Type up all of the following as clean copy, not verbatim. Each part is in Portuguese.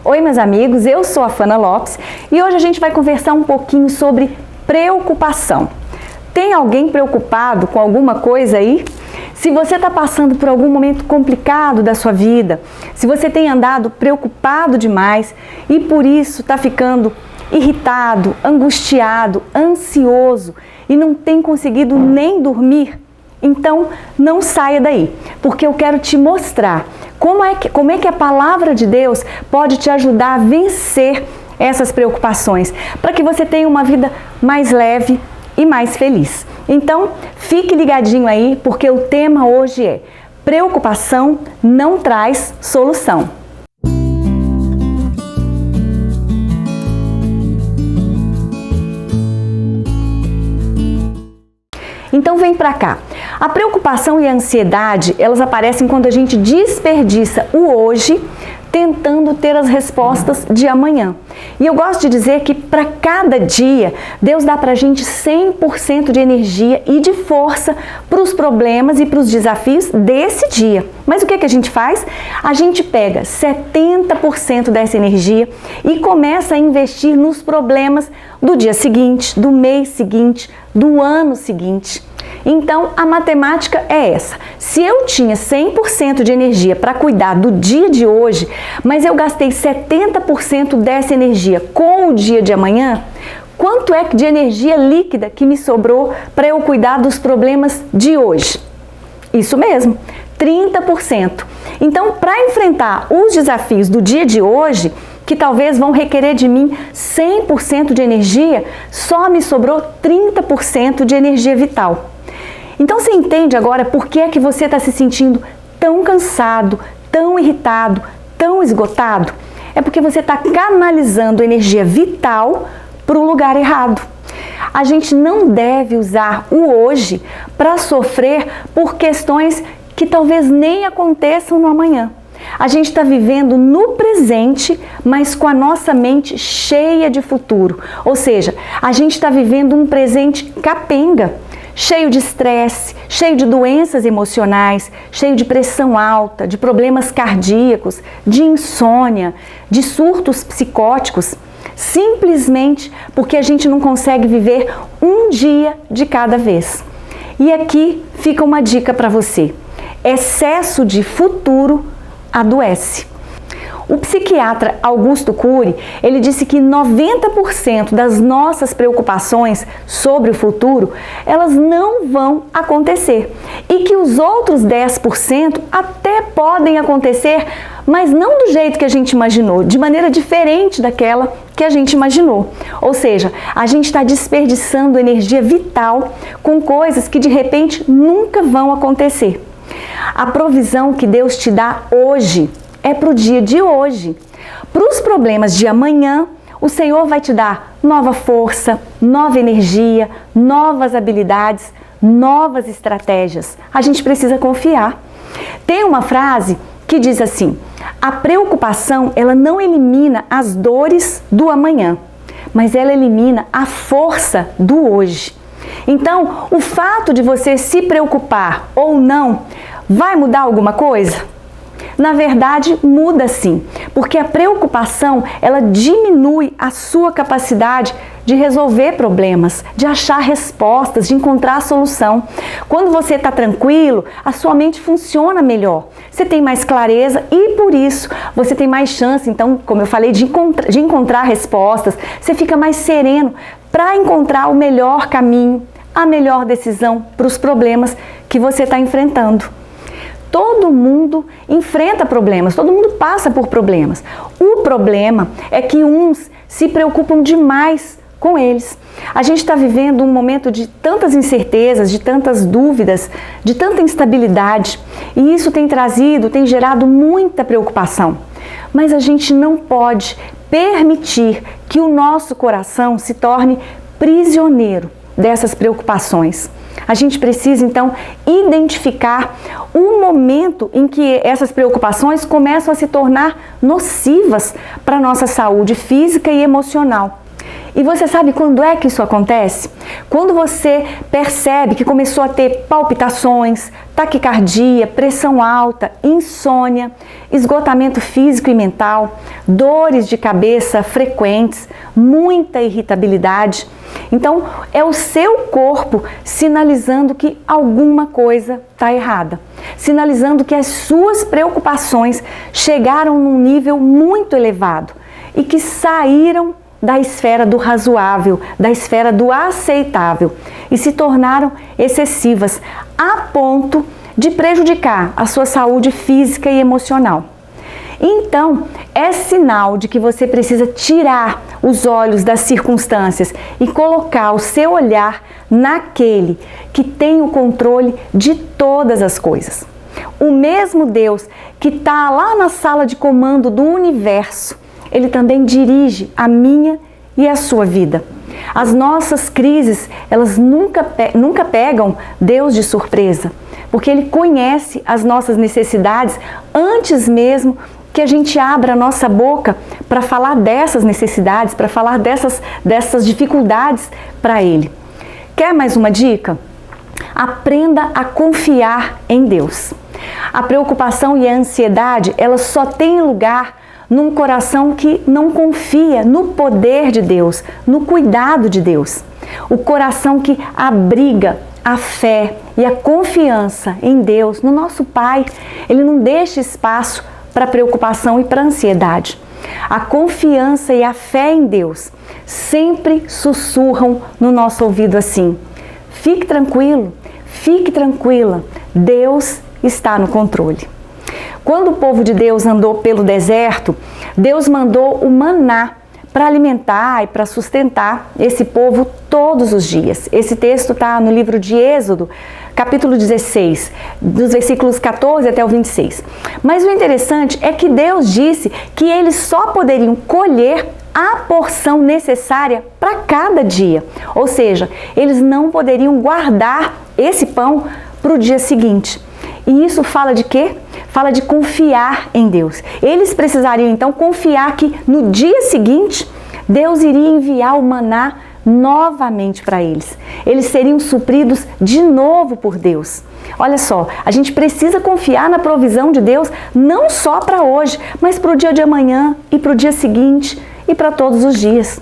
Oi, meus amigos, eu sou a Fana Lopes e hoje a gente vai conversar um pouquinho sobre preocupação. Tem alguém preocupado com alguma coisa aí? Se você está passando por algum momento complicado da sua vida, se você tem andado preocupado demais e por isso está ficando irritado, angustiado, ansioso e não tem conseguido nem dormir, então não saia daí, porque eu quero te mostrar como é que a palavra de Deus pode te ajudar a vencer essas preocupações, para que você tenha uma vida mais leve e mais feliz. Então, fique ligadinho aí, porque o tema hoje é: preocupação não traz solução. Então vem pra cá. A preocupação e a ansiedade, elas aparecem quando a gente desperdiça o hoje tentando ter as respostas de amanhã. E eu gosto de dizer que para cada dia, Deus dá pra gente 100% de energia e de força para os problemas e para os desafios desse dia. Mas o que a gente faz? A gente pega 70% dessa energia e começa a investir nos problemas do dia seguinte, do mês seguinte, do ano seguinte. Então, a matemática é essa. Se eu tinha 100% de energia para cuidar do dia de hoje, mas eu gastei 70% dessa energia com o dia de amanhã, quanto é de energia líquida que me sobrou para eu cuidar dos problemas de hoje? Isso mesmo, 30%. Então, para enfrentar os desafios do dia de hoje, que talvez vão requerer de mim 100% de energia, só me sobrou 30% de energia vital. Então você entende agora por que é que você está se sentindo tão cansado, tão irritado, tão esgotado? É porque você está canalizando energia vital para o lugar errado. A gente não deve usar o hoje para sofrer por questões que talvez nem aconteçam no amanhã. A gente está vivendo no presente, mas com a nossa mente cheia de futuro. Ou seja, a gente está vivendo um presente capenga, cheio de estresse, cheio de doenças emocionais, cheio de pressão alta, de problemas cardíacos, de insônia, de surtos psicóticos, simplesmente porque a gente não consegue viver um dia de cada vez. E aqui fica uma dica para você: excesso de futuro adoece. O psiquiatra Augusto Cury, ele disse que 90% das nossas preocupações sobre o futuro, elas não vão acontecer. E que os outros 10% até podem acontecer, mas não do jeito que a gente imaginou, de maneira diferente daquela que a gente imaginou. Ou seja, a gente está desperdiçando energia vital com coisas que de repente nunca vão acontecer. A provisão que Deus te dá hoje é para o dia de hoje. Para os problemas de amanhã, o Senhor vai te dar nova força, nova energia, novas habilidades, novas estratégias. A gente precisa confiar. Tem uma frase que diz assim: a preocupação, ela não elimina as dores do amanhã, mas ela elimina a força do hoje. Então, o fato de você se preocupar ou não, vai mudar alguma coisa? Na verdade, muda sim, porque a preocupação, ela diminui a sua capacidade de resolver problemas, de achar respostas, de encontrar a solução. Quando você está tranquilo, a sua mente funciona melhor, você tem mais clareza e por isso você tem mais chance, então, como eu falei, de encontrar respostas, você fica mais sereno para encontrar o melhor caminho, a melhor decisão para os problemas que você está enfrentando. Todo mundo enfrenta problemas, todo mundo passa por problemas. O problema é que uns se preocupam demais com eles. A gente está vivendo um momento de tantas incertezas, de tantas dúvidas, de tanta instabilidade, e isso tem gerado muita preocupação. Mas a gente não pode permitir que o nosso coração se torne prisioneiro dessas preocupações. A gente precisa, então, identificar o momento em que essas preocupações começam a se tornar nocivas para a nossa saúde física e emocional. E você sabe quando é que isso acontece? Quando você percebe que começou a ter palpitações, taquicardia, pressão alta, insônia, esgotamento físico e mental, dores de cabeça frequentes, muita irritabilidade. Então, é o seu corpo sinalizando que alguma coisa está errada, sinalizando que as suas preocupações chegaram num nível muito elevado e que saíram da esfera do razoável, da esfera do aceitável e se tornaram excessivas a ponto de prejudicar a sua saúde física e emocional. Então, é sinal de que você precisa tirar os olhos das circunstâncias e colocar o seu olhar naquele que tem o controle de todas as coisas. O mesmo Deus que está lá na sala de comando do universo, Ele também dirige a minha e a sua vida. As nossas crises, elas nunca pegam Deus de surpresa, porque Ele conhece as nossas necessidades antes mesmo que a gente abra a nossa boca para falar dessas necessidades, para falar dessas dificuldades para Ele. Quer mais uma dica? Aprenda a confiar em Deus. A preocupação e a ansiedade, elas só têm lugar num coração que não confia no poder de Deus, no cuidado de Deus. O coração que abriga a fé e a confiança em Deus, no nosso Pai, ele não deixa espaço para preocupação e para ansiedade. A confiança e a fé em Deus sempre sussurram no nosso ouvido assim: fique tranquilo, fique tranquila, Deus está no controle. Quando o povo de Deus andou pelo deserto, Deus mandou o maná para alimentar e para sustentar esse povo todos os dias. Esse texto está no livro de Êxodo, capítulo 16, dos versículos 14 até o 26. Mas o interessante é que Deus disse que eles só poderiam colher a porção necessária para cada dia. Ou seja, eles não poderiam guardar esse pão para o dia seguinte. E isso fala de quê? Fala de confiar em Deus. Eles precisariam então confiar que no dia seguinte Deus iria enviar o maná novamente para eles. Eles seriam supridos de novo por Deus. Olha só, a gente precisa confiar na provisão de Deus não só para hoje, mas para o dia de amanhã e para o dia seguinte e para todos os dias.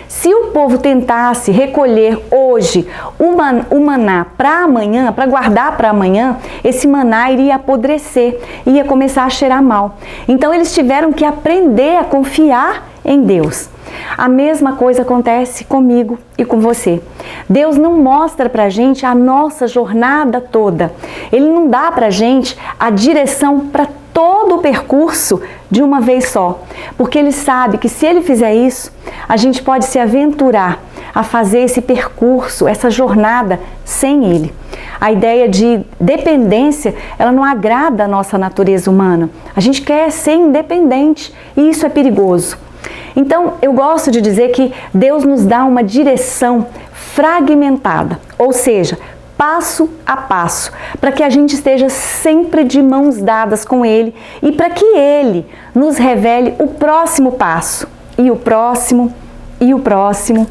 Se o povo tentasse recolher hoje o maná para amanhã, para guardar para amanhã, esse maná iria apodrecer, ia começar a cheirar mal. Então eles tiveram que aprender a confiar em Deus. A mesma coisa acontece comigo e com você. Deus não mostra pra gente a nossa jornada toda. Ele não dá pra gente a direção para todo o percurso de uma vez só, porque Ele sabe que se Ele fizer isso, a gente pode se aventurar a fazer esse percurso, essa jornada sem Ele. A ideia de dependência, ela não agrada a nossa natureza humana. A gente quer ser independente e isso é perigoso. Então, eu gosto de dizer que Deus nos dá uma direção fragmentada, ou seja, passo a passo, para que a gente esteja sempre de mãos dadas com Ele e para que Ele nos revele o próximo passo, e o próximo, e o próximo.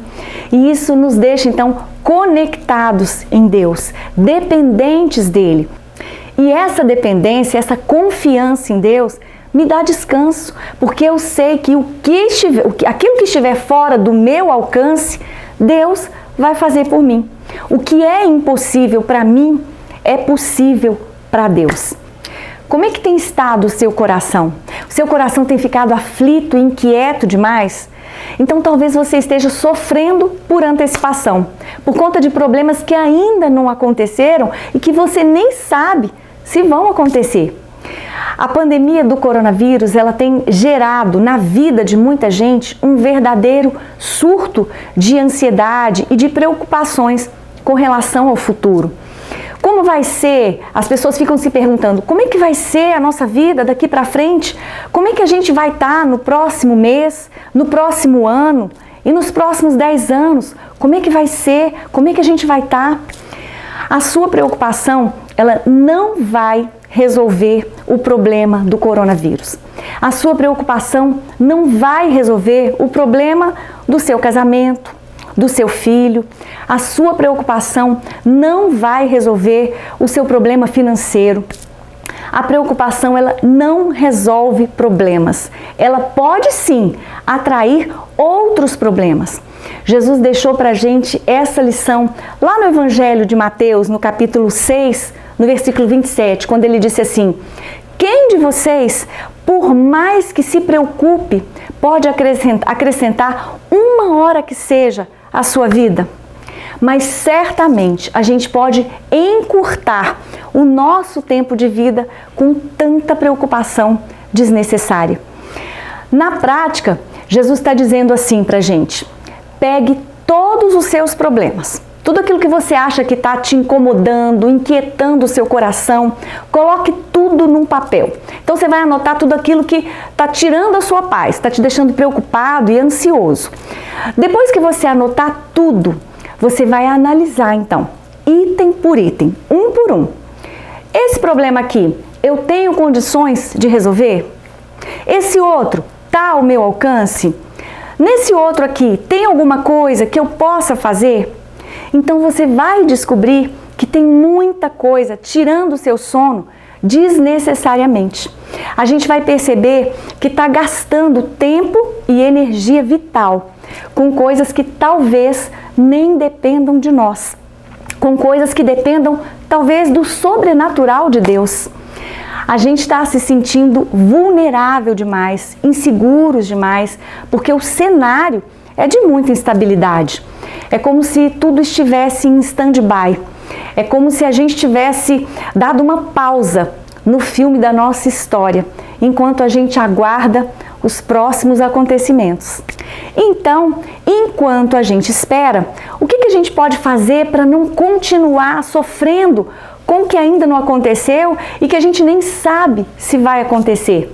E isso nos deixa, então, conectados em Deus, dependentes dEle. E essa dependência, essa confiança em Deus, me dá descanso, porque eu sei que aquilo que estiver fora do meu alcance, Deus vai fazer por mim. O que é impossível para mim é possível para Deus. Como é que tem estado o seu coração? O seu coração tem ficado aflito e inquieto demais? Então talvez você esteja sofrendo por antecipação, por conta de problemas que ainda não aconteceram e que você nem sabe se vão acontecer. A pandemia do coronavírus, ela tem gerado na vida de muita gente um verdadeiro surto de ansiedade e de preocupações com relação ao futuro. Como vai ser? As pessoas ficam se perguntando, como é que vai ser a nossa vida daqui para frente? Como é que a gente vai estar no próximo mês, no próximo ano e nos próximos 10 anos? Como é que vai ser? Como é que a gente vai estar? A sua preocupação, ela não vai resolver o problema do coronavírus. A sua preocupação não vai resolver o problema do seu casamento, do seu filho. A sua preocupação não vai resolver o seu problema financeiro. A preocupação, ela não resolve problemas. Ela pode sim atrair outros problemas. Jesus deixou para a gente essa lição lá no Evangelho de Mateus, no capítulo 6, no versículo 27, quando ele disse assim: quem de vocês, por mais que se preocupe, pode acrescentar uma hora que seja à sua vida? Mas certamente a gente pode encurtar o nosso tempo de vida com tanta preocupação desnecessária. Na prática, Jesus está dizendo assim para a gente: pegue todos os seus problemas, tudo aquilo que você acha que está te incomodando, inquietando o seu coração, coloque tudo num papel. Então você vai anotar tudo aquilo que está tirando a sua paz, está te deixando preocupado e ansioso. Depois que você anotar tudo, você vai analisar então, item por item, um por um. Esse problema aqui, eu tenho condições de resolver? Esse outro, está ao meu alcance? Nesse outro aqui, tem alguma coisa que eu possa fazer? Então você vai descobrir que tem muita coisa tirando o seu sono desnecessariamente. A gente vai perceber que está gastando tempo e energia vital com coisas que talvez nem dependam de nós, com coisas que dependam talvez do sobrenatural de Deus. A gente está se sentindo vulnerável demais, inseguros demais, porque o cenário é de muita instabilidade. É como se tudo estivesse em stand-by. É como se a gente tivesse dado uma pausa no filme da nossa história, enquanto a gente aguarda os próximos acontecimentos. Então, enquanto a gente espera, o que a gente pode fazer para não continuar sofrendo com o que ainda não aconteceu e que a gente nem sabe se vai acontecer?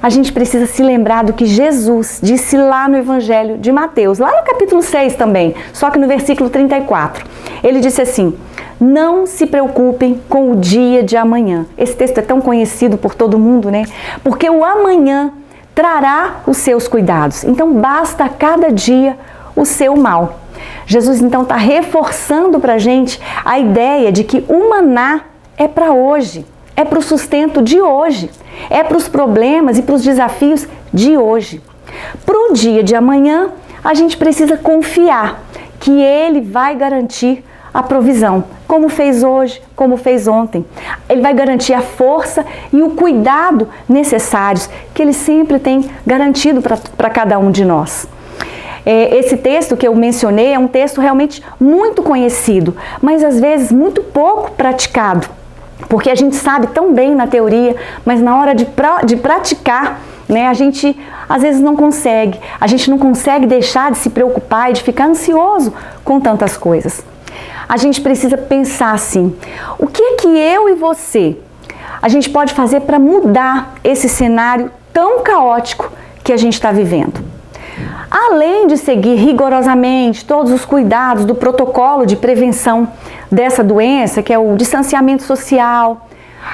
A gente precisa se lembrar do que Jesus disse lá no Evangelho de Mateus, lá no capítulo 6 também, só que no versículo 34. Ele disse assim: não se preocupem com o dia de amanhã. Esse texto é tão conhecido por todo mundo, né? Porque o amanhã trará os seus cuidados. Então basta a cada dia o seu mal. Jesus então está reforçando para a gente a ideia de que o maná é para hoje, é para o sustento de hoje, é para os problemas e para os desafios de hoje. Para o dia de amanhã, a gente precisa confiar que Ele vai garantir a provisão, como fez hoje, como fez ontem. Ele vai garantir a força e o cuidado necessários que Ele sempre tem garantido para cada um de nós. Esse texto que eu mencionei é um texto realmente muito conhecido, mas às vezes muito pouco praticado, porque a gente sabe tão bem na teoria, mas na hora de praticar, né, a gente às vezes não consegue. A gente não consegue deixar de se preocupar e de ficar ansioso com tantas coisas. A gente precisa pensar assim: o que é que eu e você a gente pode fazer para mudar esse cenário tão caótico que a gente está vivendo? Além de seguir rigorosamente todos os cuidados do protocolo de prevenção dessa doença, que é o distanciamento social,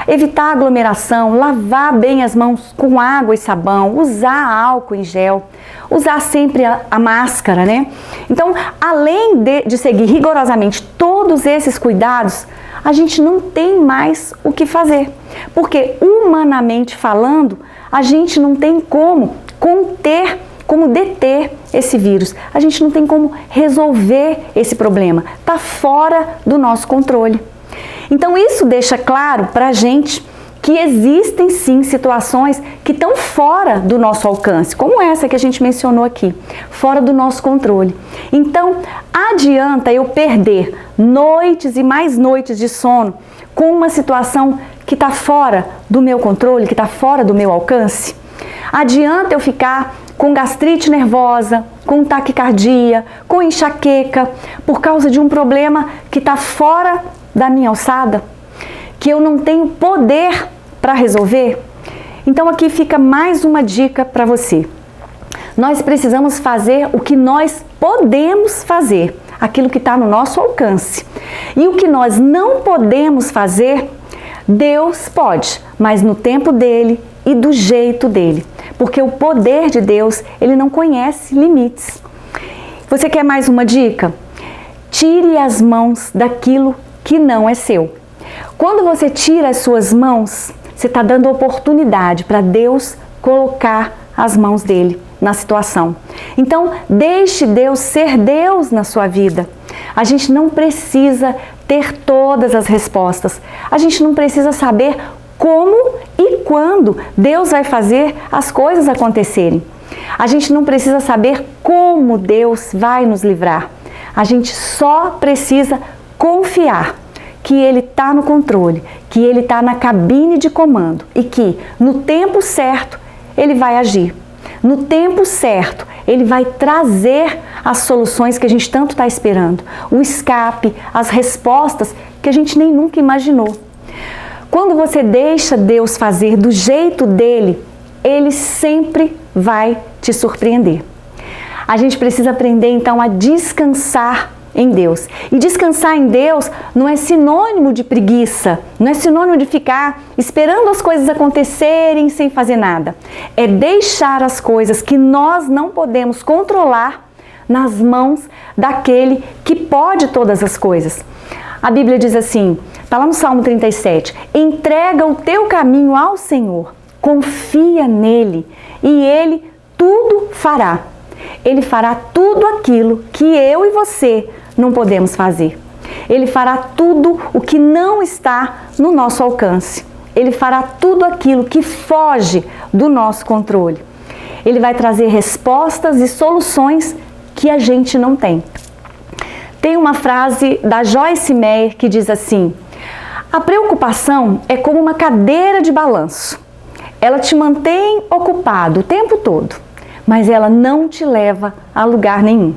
evitar aglomeração, lavar bem as mãos com água e sabão, usar álcool em gel, usar sempre a máscara, né? Então, além de seguir rigorosamente todos esses cuidados, a gente não tem mais o que fazer, porque humanamente falando, a gente não tem como deter esse vírus. A gente não tem como resolver esse problema. Está fora do nosso controle. Então isso deixa claro para a gente que existem sim situações que estão fora do nosso alcance, como essa que a gente mencionou aqui, fora do nosso controle. Então, adianta eu perder noites e mais noites de sono com uma situação que está fora do meu controle, que está fora do meu alcance? Adianta eu ficar com gastrite nervosa, com taquicardia, com enxaqueca, por causa de um problema que está fora da minha alçada, que eu não tenho poder para resolver? Então aqui fica mais uma dica para você. Nós precisamos fazer o que nós podemos fazer, aquilo que está no nosso alcance. E o que nós não podemos fazer, Deus pode, mas no tempo dele e do jeito dele. Porque o poder de Deus, ele não conhece limites. Você quer mais uma dica? Tire as mãos daquilo que não é seu. Quando você tira as suas mãos, você está dando oportunidade para Deus colocar as mãos dele na situação. Então, deixe Deus ser Deus na sua vida. A gente não precisa ter todas as respostas. A gente não precisa saber como e quando Deus vai fazer as coisas acontecerem. A gente não precisa saber como Deus vai nos livrar. A gente só precisa confiar que Ele está no controle, que Ele está na cabine de comando e que no tempo certo Ele vai agir. No tempo certo, Ele vai trazer as soluções que a gente tanto está esperando, o escape, as respostas que a gente nem nunca imaginou. Quando você deixa Deus fazer do jeito dele, Ele sempre vai te surpreender. A gente precisa aprender então a descansar em Deus. E descansar em Deus não é sinônimo de preguiça, não é sinônimo de ficar esperando as coisas acontecerem sem fazer nada. É deixar as coisas que nós não podemos controlar nas mãos daquele que pode todas as coisas. A Bíblia diz assim, está lá no Salmo 37, entrega o teu caminho ao Senhor, confia nele e Ele tudo fará. Ele fará tudo aquilo que eu e você não podemos fazer. Ele fará tudo o que não está no nosso alcance. Ele fará tudo aquilo que foge do nosso controle. Ele vai trazer respostas e soluções que a gente não tem. Tem uma frase da Joyce Meyer que diz assim: a preocupação é como uma cadeira de balanço. Ela te mantém ocupado o tempo todo, mas ela não te leva a lugar nenhum.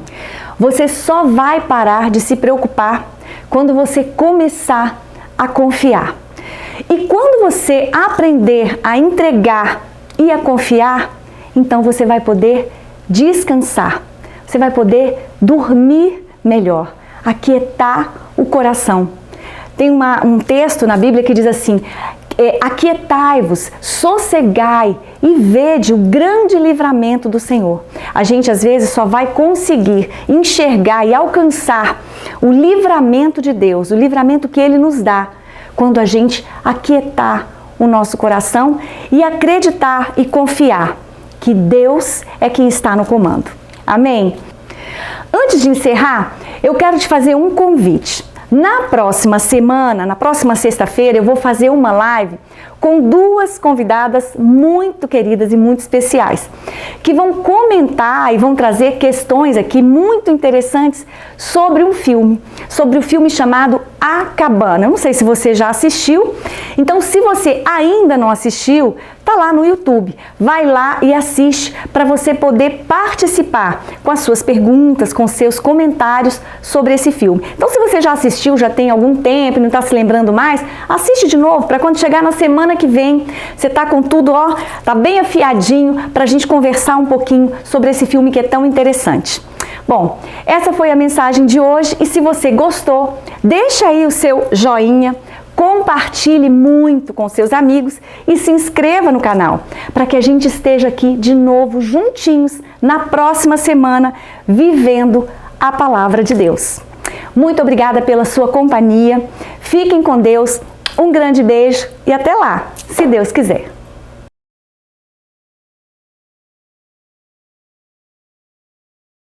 Você só vai parar de se preocupar quando você começar a confiar. E quando você aprender a entregar e a confiar, então você vai poder descansar. Você vai poder dormir melhor, aquietar o coração. Tem um texto na Bíblia que diz assim: aquietai-vos, sossegai e vede o grande livramento do Senhor. A gente às vezes só vai conseguir enxergar e alcançar o livramento de Deus, o livramento que Ele nos dá, quando a gente aquietar o nosso coração e acreditar e confiar que Deus é quem está no comando. Amém? Antes de encerrar, eu quero te fazer um convite. Na próxima semana, na próxima sexta-feira, eu vou fazer uma live com duas convidadas muito queridas e muito especiais, que vão comentar e vão trazer questões aqui muito interessantes sobre um filme, sobre o filme chamado A Cabana. Eu não sei se você já assistiu, então se você ainda não assistiu, tá lá no YouTube. Vai lá e assiste para você poder participar com as suas perguntas, com seus comentários sobre esse filme. Então se você já assistiu, já tem algum tempo e não está se lembrando mais, assiste de novo para quando chegar na semana que vem, você tá com tudo, ó, tá bem afiadinho para a gente conversar um pouquinho sobre esse filme que é tão interessante. Bom, essa foi a mensagem de hoje e se você gostou, deixa aí o seu joinha, compartilhe muito com seus amigos e se inscreva no canal para que a gente esteja aqui de novo juntinhos na próxima semana vivendo a Palavra de Deus. Muito obrigada pela sua companhia, fiquem com Deus, um grande beijo e até lá, se Deus quiser.